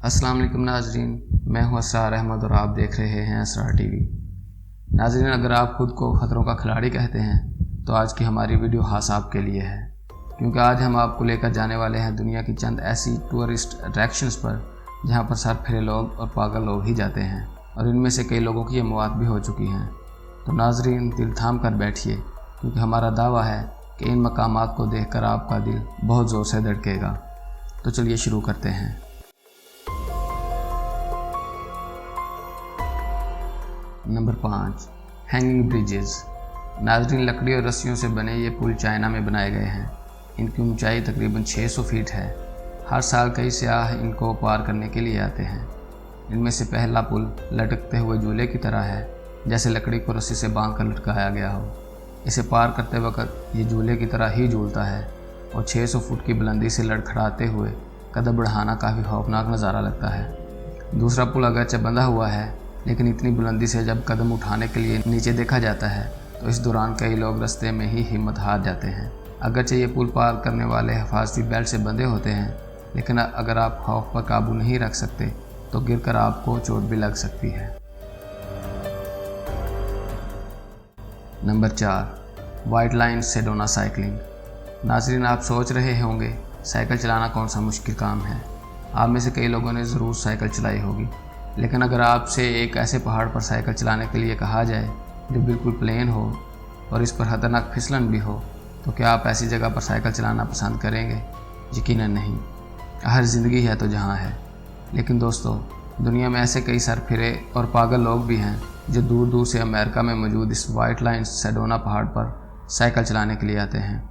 अस्सलाम वालेकुम नाजरीन, मैं हूं असरार अहमद और आप देख रहे हैं असरार टीवी। नाजरीन, अगर आप खुद को ख़तरों का खिलाड़ी कहते हैं तो आज की हमारी वीडियो खास आपके लिए है, क्योंकि आज हम आपको लेकर जाने वाले हैं दुनिया की चंद ऐसी टूरिस्ट अट्रैक्शंस पर जहां पर सर फिरे लोग और पागल लोग ही जाते हैं, और इनमें से कई लोगों की मौत भी हो चुकी हैं। तो नाजरीन, दिल थाम कर बैठिए, क्योंकि हमारा दावा है कि इन मकामात को देखकर आपका दिल बहुत ज़ोर से धड़केगा। तो चलिए शुरू करते हैं। Number 5, hanging bridges. नाजरीन, लकड़ी और रस्सियों से बने ये पुल चाइना में बनाए गए हैं। इनकी ऊंचाई तकरीबन 600 फीट है। हर साल कई सयाह इनको पार करने के लिए आते हैं। इनमें से पहला पुल लटकते हुए झूले की तरह है, जैसे लकड़ी को रस्सी से बांध कर लटकाया गया हो। इसे पार करते वक्त ये झूले की तरह ही झूलता है और 600 फुट की बुलंदी से लड़खड़ाते हुए कदम बढ़ाना काफ़ी खौफनाक नज़ारा लगता है। दूसरा पुल अगरचे बंधा हुआ है, लेकिन इतनी बुलंदी से जब कदम उठाने के लिए नीचे देखा जाता है तो इस दौरान कई लोग रास्ते में ही हिम्मत हार जाते हैं। अगरचे ये पुल पार करने वाले हिफाजती बेल्ट से बंधे होते हैं, लेकिन अगर आप खौफ पर काबू नहीं रख सकते तो गिरकर आपको चोट भी लग सकती है। Number 4, white line Sedona cycling. नाज़रीन, आप सोच रहे होंगे साइकिल चलाना कौन सा मुश्किल काम है। आप में से कई लोगों ने ज़रूर साइकिल चलाई होगी, लेकिन अगर आपसे एक ऐसे पहाड़ पर साइकिल चलाने के लिए कहा जाए जो बिल्कुल प्लेन हो और इस पर खतरनाक फिसलन भी हो, तो क्या आप ऐसी जगह पर साइकिल चलाना पसंद करेंगे? यकीनन नहीं। हर ज़िंदगी है तो जहाँ है। लेकिन दोस्तों, दुनिया में ऐसे कई सरफिरे और पागल लोग भी हैं जो दूर दूर से अमेरिका में मौजूद इस वाइट लाइन सेडोना पहाड़ पर साइकिल चलाने के लिए आते हैं।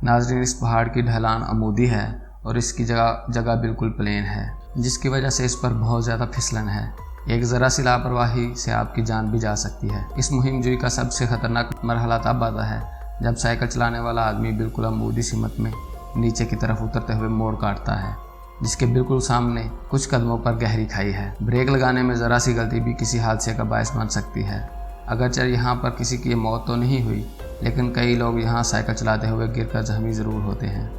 नाज़रीन, इस पहाड़ की ढलान अमूदी है और इसकी जगह बिल्कुल प्लेन है, जिसकी वजह से इस पर बहुत ज़्यादा फिसलन है। एक ज़रा सी लापरवाही से आपकी जान भी जा सकती है। इस मुहिम जुई का सबसे ख़तरनाक मरहला तब आता है जब साइकिल चलाने वाला आदमी बिल्कुल अमूदी सिमत में नीचे की तरफ उतरते हुए मोड़ काटता है, जिसके बिल्कुल सामने कुछ कदमों पर गहरी खाई है। ब्रेक लगाने में ज़रा सी गलती भी किसी हादसे का बायस बन सकती है। अगरचे यहाँ पर किसी की मौत तो नहीं हुई, लेकिन कई लोग यहाँ साइकिल चलाते हुए गिरकर जख्मी ज़रूर होते हैं।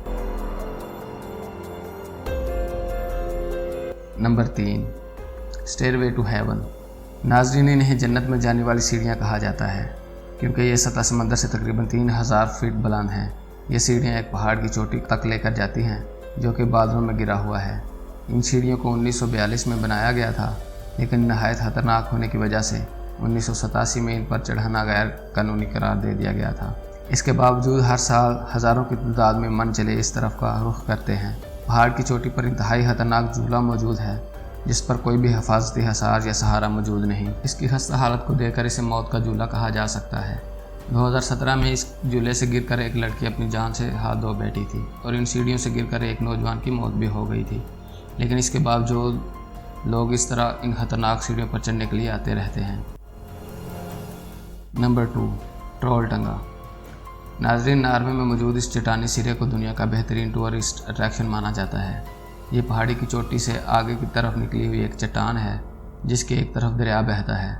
Number 3, stairway to heaven. नाज़रीन, इन्हें जन्नत में जाने वाली सीढ़ियाँ कहा जाता है, क्योंकि ये सतह समंदर से तकरीबन 3000 फीट बुलंद हैं। ये सीढ़ियाँ एक पहाड़ की चोटी तक लेकर जाती हैं, जो कि बादलों में गिरा हुआ है। इन सीढ़ियों को 1942 में बनाया गया था, लेकिन नहायत खतरनाक होने की वजह से 1987 में इन पर चढ़ना गैर कानूनी करार दे दिया गया था। इसके बावजूद हर साल हज़ारों की तादाद में मन चले इस तरफ का रुख करते हैं। पहाड़ की चोटी पर इंतहाई खतरनाक झूला मौजूद है, जिस पर कोई भी हिफाजती हसार या सहारा मौजूद नहीं। इसकी खस्ता हालत को देखकर इसे मौत का झूला कहा जा सकता है। 2017 में इस झूले से गिरकर एक लड़की अपनी जान से हाथ धो बैठी थी और इन सीढ़ियों से गिरकर एक नौजवान की मौत भी हो गई थी। लेकिन इसके बावजूद लोग इस तरह इन खतरनाक सीढ़ियों पर चढ़ने के लिए आते रहते हैं। नंबर 2, ट्रोल टंगा। नाज़रीन, नॉर्वे में मौजूद इस चट्टानी सिरे को दुनिया का बेहतरीन टूरिस्ट अट्रैक्शन माना जाता है। ये पहाड़ी की चोटी से आगे की तरफ निकली हुई एक चट्टान है, जिसके एक तरफ दरिया बहता है।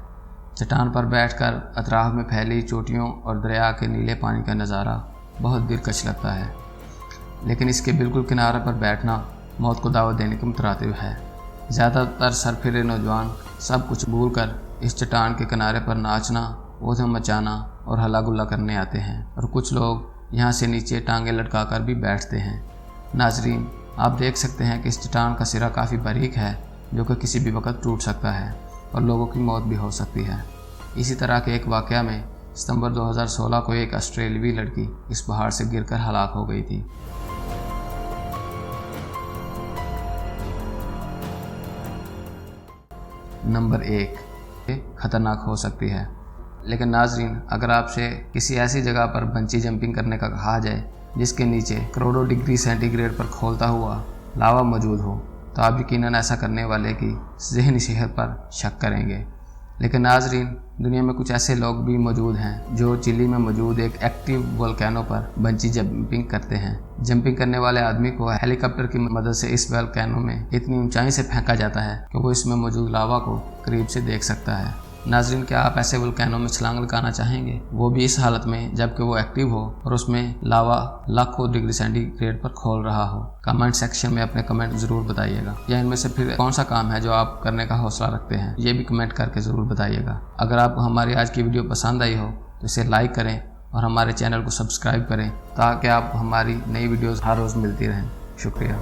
चट्टान पर बैठकर अतराफ में फैली चोटियों और दरिया के नीले पानी का नज़ारा बहुत दिलकश लगता है, लेकिन इसके बिल्कुल किनारे पर बैठना मौत को दावत देने के मुतरातिब है। ज़्यादातर सरफिरे नौजवान सब कुछ भूल कर इस चट्टान के किनारे पर नाचना, ऊधम मचाना और हल्ला गुल्ला करने आते हैं, और कुछ लोग यहाँ से नीचे टांगे लटकाकर भी बैठते हैं। नाजरीन, आप देख सकते हैं कि इस चट्टान का सिरा काफ़ी बारीक है, जो कि किसी भी वक्त टूट सकता है और लोगों की मौत भी हो सकती है। इसी तरह के एक वाक़या में सितंबर 2016 को एक ऑस्ट्रेलियाई लड़की इस पहाड़ से गिरकर हलाक हो गई थी। नंबर 1, खतरनाक हो सकती है। लेकिन नाजरीन, अगर आपसे किसी ऐसी जगह पर बंची जंपिंग करने का कहा जाए जिसके नीचे करोड़ों डिग्री सेंटीग्रेड पर खोलता हुआ लावा मौजूद हो, तो आप यकीनन ऐसा करने वाले की ज़हनी सेहत पर शक करेंगे। लेकिन नाजरीन, दुनिया में कुछ ऐसे लोग भी मौजूद हैं जो चिली में मौजूद एक एक्टिव वोल्केनो पर बंची जंपिंग करते हैं। जंपिंग करने वाले आदमी को हेलीकॉप्टर की मदद से इस वोल्केनो में इतनी ऊंचाई से फेंका जाता है कि वो इसमें मौजूद लावा को करीब से देख सकता है। नाज़रीन, क्या आप ऐसे वोल्केनों में छलांग लगाना चाहेंगे, वो भी इस हालत में जबकि वो एक्टिव हो और उसमें लावा लाखों डिग्री सेंटीग्रेड पर खोल रहा हो? कमेंट सेक्शन में अपने कमेंट ज़रूर बताइएगा। या इनमें से फिर कौन सा काम है जो आप करने का हौसला रखते हैं, ये भी कमेंट करके ज़रूर बताइएगा। अगर आपको हमारी आज की वीडियो पसंद आई हो तो इसे लाइक करें और हमारे चैनल को सब्सक्राइब करें ताकि आप हमारी नई वीडियोज़ हर रोज़ मिलती रहें। शुक्रिया।